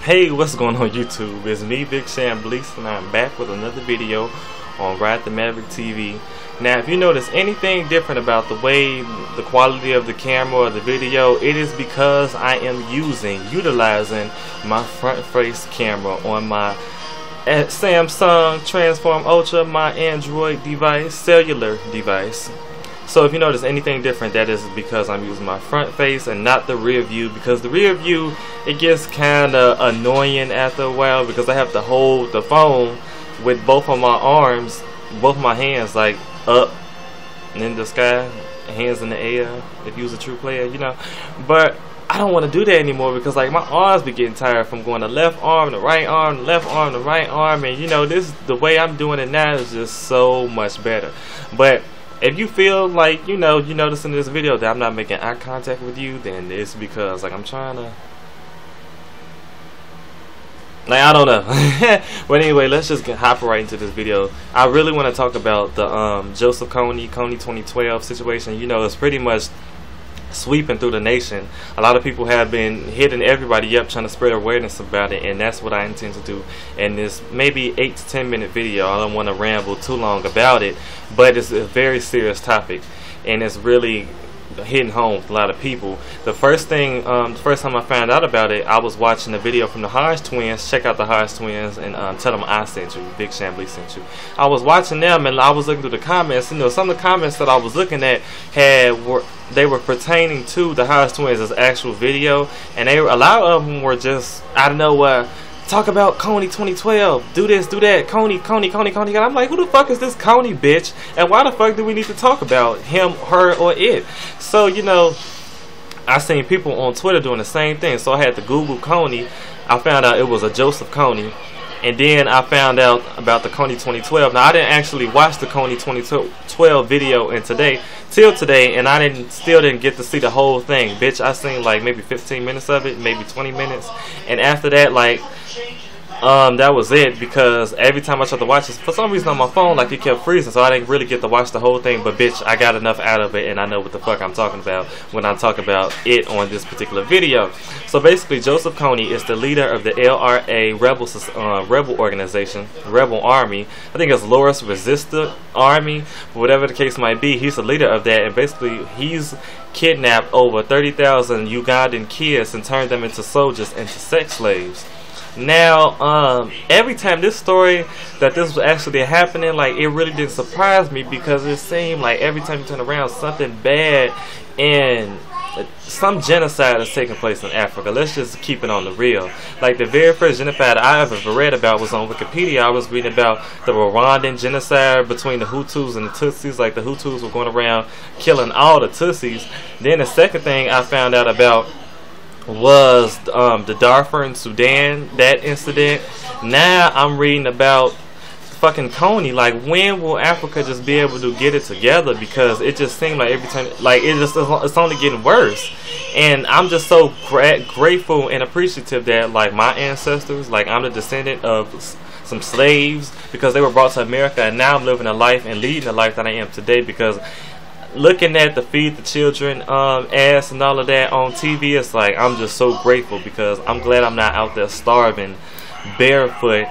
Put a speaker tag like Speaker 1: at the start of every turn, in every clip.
Speaker 1: Hey, what's going on YouTube? It's me, Big Sham Blease, and I'm back with another video on Ride the Maverick TV. Now, if you notice anything different about the way, the quality of the camera or the video, it is because I am utilizing my front face camera on my Samsung Transform Ultra, my Android device, cellular device. So if you notice anything different, that is because I'm using my front face and not the rear view, because the rear view, it gets kind of annoying after a while because I have to hold the phone with both of my arms, both my hands like up and in the sky, hands in the air, if you was a true player, you know. But I don't want to do that anymore because like my arms be getting tired from going the left arm, the right arm, the left arm, the right arm, and you know, this the way I'm doing it now is just so much better. But if you feel like, you notice in this video that I'm not making eye contact with you, then it's because like I'm trying to, like, I don't know. But anyway, let's just hop right into this video. I really want to talk about the Joseph Kony2012 situation. You know, it's pretty much sweeping through the nation. A lot of people have been hitting everybody up trying to spread awareness about it, and that's what I intend to do in this maybe 8 to 10 minute video. I don't want to ramble too long about it, but it's a very serious topic and it's really hitting home with a lot of people. The first time I found out about it, I was watching a video from the Hodge twins. Check out the Hodge twins and tell them I sent you, Big Sham Blease sent you. I was watching them and I was looking through the comments. You know, some of the comments that I was looking at they were pertaining to the Hodge twins as actual video, and a lot of them were just, I don't know, talk about Kony2012, do this, do that, Kony. And I'm like, who the fuck is this Kony bitch? And why the fuck do we need to talk about him, her, or it? So, you know, I seen people on Twitter doing the same thing. So I had to Google Kony. I found out it was a Joseph Kony. And then I found out about the Kony2012. Now I didn't actually watch the Kony2012 video till today, and I still didn't get to see the whole thing. Bitch, I seen like maybe 15 minutes of it, maybe 20 minutes, and after that, like, that was it, because every time I tried to watch this, for some reason on my phone, like, it kept freezing, so I didn't really get to watch the whole thing. But bitch, I got enough out of it, and I know what the fuck I'm talking about when I talk about it on this particular video. So basically, Joseph Kony is the leader of the LRA rebel organization, rebel army. I think it's Loris Resistor Army, whatever the case might be. He's the leader of that, and basically he's kidnapped over 30,000 Ugandan kids and turned them into soldiers, into sex slaves. Now, every time this story that this was actually happening, like, it really didn't surprise me, because it seemed like every time you turn around, something bad and some genocide is taking place in Africa. Let's just keep it on the real. Like, the very first genocide I ever read about was on Wikipedia. I was reading about the Rwandan genocide between the Hutus and the Tutsis. Like, the Hutus were going around killing all the Tutsis. Then the second thing I found out about was the Darfur in Sudan, that incident. Now I'm reading about fucking Kony. Like, when will Africa just be able to get it together? Because it just seemed like every time, like, it's only getting worse. And I'm just so grateful and appreciative that, like, my ancestors, like, I'm the descendant of some slaves, because they were brought to America, and now I'm living a life and leading the life that I am today. Because looking at the Feed the Children ads and all of that on TV, it's like, I'm just so grateful, because I'm glad I'm not out there starving, barefoot,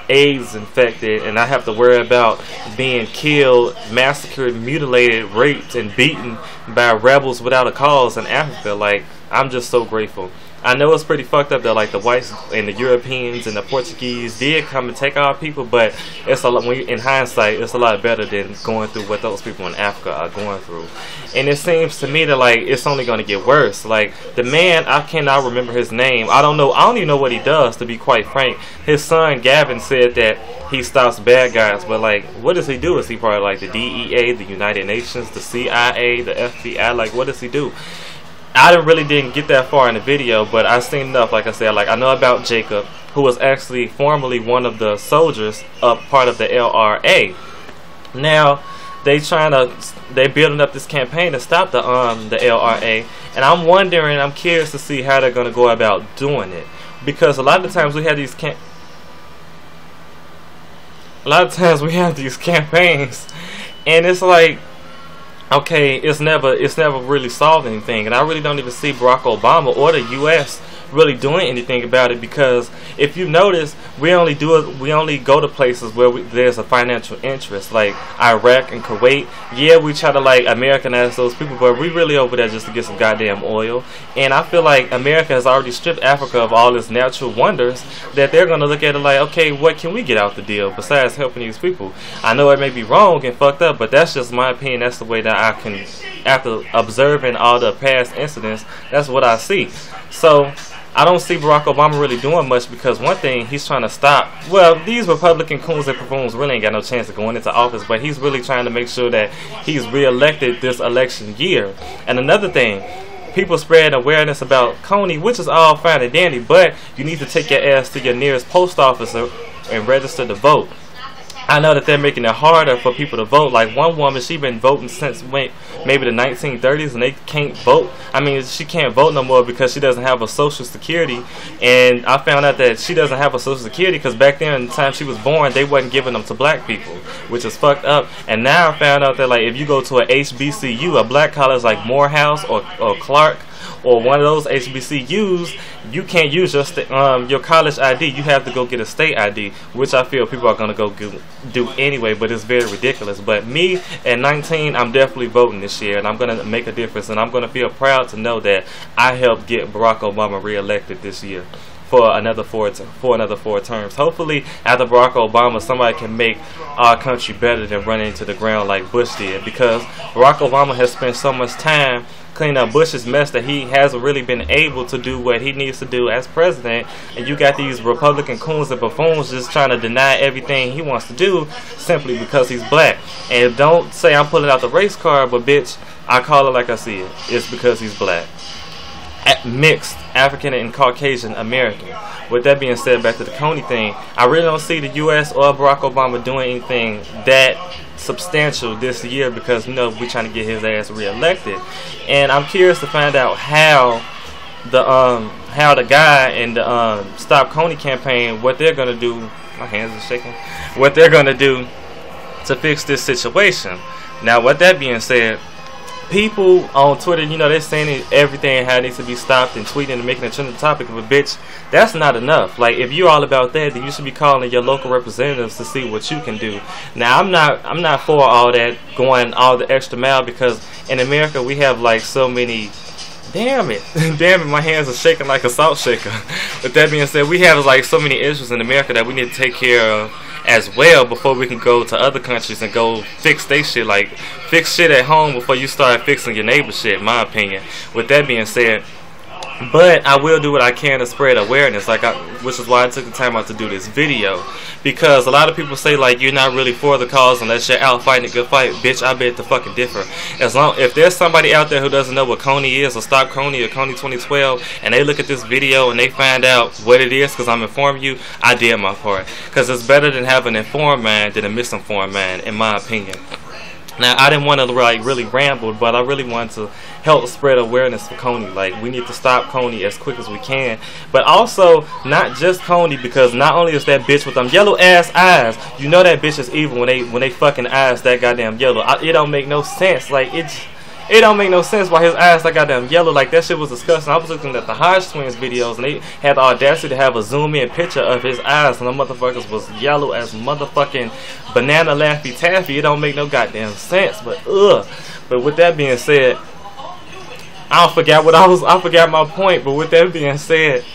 Speaker 1: AIDS infected, and I have to worry about being killed, massacred, mutilated, raped, and beaten by rebels without a cause in Africa. Like, I'm just so grateful. I know it's pretty fucked up that, like, the whites and the Europeans and the Portuguese did come and take our people, but it's a lot, in hindsight, it's a lot better than going through what those people in Africa are going through. And it seems to me that, like, it's only going to get worse. Like, the man, I cannot remember his name. I don't even know what he does, to be quite frank. His son Gavin said that he stops bad guys, but, like, what does he do? Is he part of, like, the DEA, the United Nations, the CIA, the FBI? Like, what does he do? I really didn't get that far in the video, but I seen enough. Like I said, like, I know about Jacob, who was actually formerly one of the soldiers of part of the LRA. Now they building up this campaign to stop the LRA, and I'm wondering, I'm curious to see how they're gonna go about doing it, because a lot of times we have these campaigns, and it's like, okay, it's never really solved anything, and I really don't even see Barack Obama or the U.S. really doing anything about it, because if you notice, we only go to places where there's a financial interest, like Iraq and Kuwait. Yeah, we try to like Americanize those people, but we really over there just to get some goddamn oil. And I feel like America has already stripped Africa of all its natural wonders, that they're gonna look at it like, okay, what can we get out the deal besides helping these people? I know it may be wrong and fucked up, but that's just my opinion. That's the way that I can, after observing all the past incidents, that's what I see. So I don't see Barack Obama really doing much, because one thing, he's trying to stop, well, these Republican coons and buffoons really ain't got no chance of going into office, but he's really trying to make sure that he's reelected this election year. And another thing, people spread awareness about Kony, which is all fine and dandy, but you need to take your ass to your nearest post office and register to vote. I know that they're making it harder for people to vote. Like one woman, she been voting since maybe the 1930s, and they can't vote. I mean, she can't vote no more because she doesn't have a social security. And I found out that she doesn't have a social security because back then, in the time she was born, they wasn't giving them to black people, which is fucked up. And now I found out that like if you go to a HBCU, a black college like Morehouse or Clark, or one of those HBCUs, you can't use your college ID. You have to go get a state ID, which I feel people are going to go do anyway, but it's very ridiculous. But me, at 19, I'm definitely voting this year, and I'm going to make a difference, and I'm going to feel proud to know that I helped get Barack Obama reelected this year for another four terms. Hopefully, after Barack Obama, somebody can make our country better than running into the ground like Bush did, because Barack Obama has spent so much time clean up Bush's mess that he hasn't really been able to do what he needs to do as president. And you got these Republican coons and buffoons just trying to deny everything he wants to do simply because he's black. And don't say I'm pulling out the race card, but bitch, I call it like I see it. It's because he's black. Mixed African and Caucasian American. With that being said, back to the Kony thing, I really don't see the U.S. or Barack Obama doing anything that substantial this year, because you know we're trying to get his ass reelected. And I'm curious to find out how the guy in the Stop Kony campaign, what they're gonna do. My hands are shaking. What they're gonna do to fix this situation. Now, with that being said, people on Twitter, you know, they're saying everything how it needs to be stopped and tweeting and making a trending topic. But bitch, that's not enough. Like, if you're all about that, then you should be calling your local representatives to see what you can do. Now, I'm not for all that, going all the extra mile, because in America we have like so many. Damn it, my hands are shaking like a salt shaker. With that being said, we have like so many issues in America that we need to take care of as well before we can go to other countries and go fix their shit. Like, fix shit at home before you start fixing your neighbor's shit, in my opinion. With that being said, but I will do what I can to spread awareness, which is why I took the time out to do this video. Because a lot of people say like you're not really for the cause unless you're out fighting a good fight. Bitch, I bet the fucking differ. If there's somebody out there who doesn't know what Kony is, or Stop Kony, or Kony2012, and they look at this video and they find out what it is because I'm informing you, I did my part. Because it's better than having an informed mind than a misinformed mind, in my opinion. Now, I didn't want to like really ramble, but I really wanted to help spread awareness for Kony. Like, we need to stop Kony as quick as we can. But also, not just Kony, because not only is that bitch with them yellow ass eyes, you know that bitch is evil when they fucking eyes that goddamn yellow. It don't make no sense. Like, it don't make no sense why his eyes like goddamn yellow. Like, that shit was disgusting. I was looking at the Hodge twins videos, and they had the audacity to have a zoom in picture of his eyes, and the motherfuckers was yellow as motherfucking banana Laffy Taffy. It don't make no goddamn sense. But But with that being said, I forgot my point. But with that being said,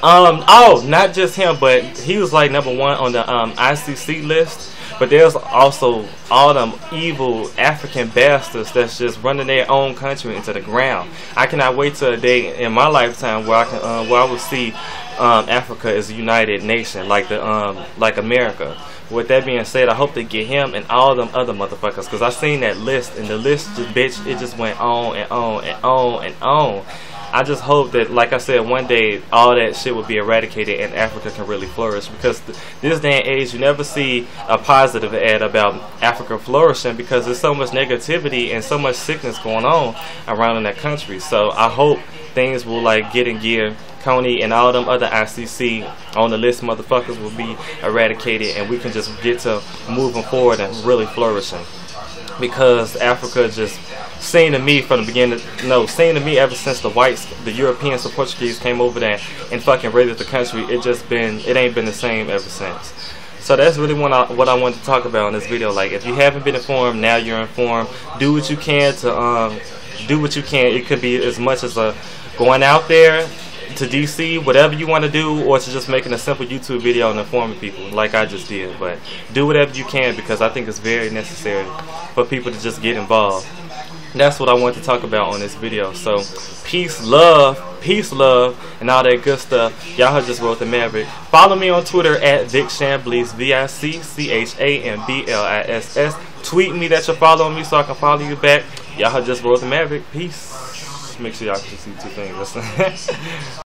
Speaker 1: not just him, but he was like #1 on the ICC list. But there's also all them evil African bastards that's just running their own country into the ground. I cannot wait till a day in my lifetime where I will see Africa as a united nation, like America. With that being said, I hope they get him and all them other motherfuckers, because I seen that list, and the list just, bitch, it just went on and on and on and on. I just hope that, like I said, one day all that shit will be eradicated and Africa can really flourish, because this day and age you never see a positive ad about Africa flourishing, because there's so much negativity and so much sickness going on around in that country. So I hope things will like get in gear. Kony and all them other ICC on the list motherfuckers will be eradicated, and we can just get to moving forward and really flourishing. because Africa just seemed to me from the beginning, no, seemed to me ever since the whites, the Europeans, the Portuguese came over there and fucking raided the country, it ain't been the same ever since. So that's really what I wanted to talk about in this video. Like, if you haven't been informed, now you're informed. Do what you can to do what you can. It could be as much as going out there to DC, whatever you want to do, or to just making a simple YouTube video and informing people like I just did. But do whatever you can, because I think it's very necessary for people to just get involved. That's what I want to talk about on this video. So peace, love, and all that good stuff. Y'all have just wrote the Maverick. Follow me on Twitter at VicChambliss, VicChambliss. Tweet me that you're following me so I can follow you back. Y'all have just wrote the Maverick. Peace. Make sure y'all can see two things.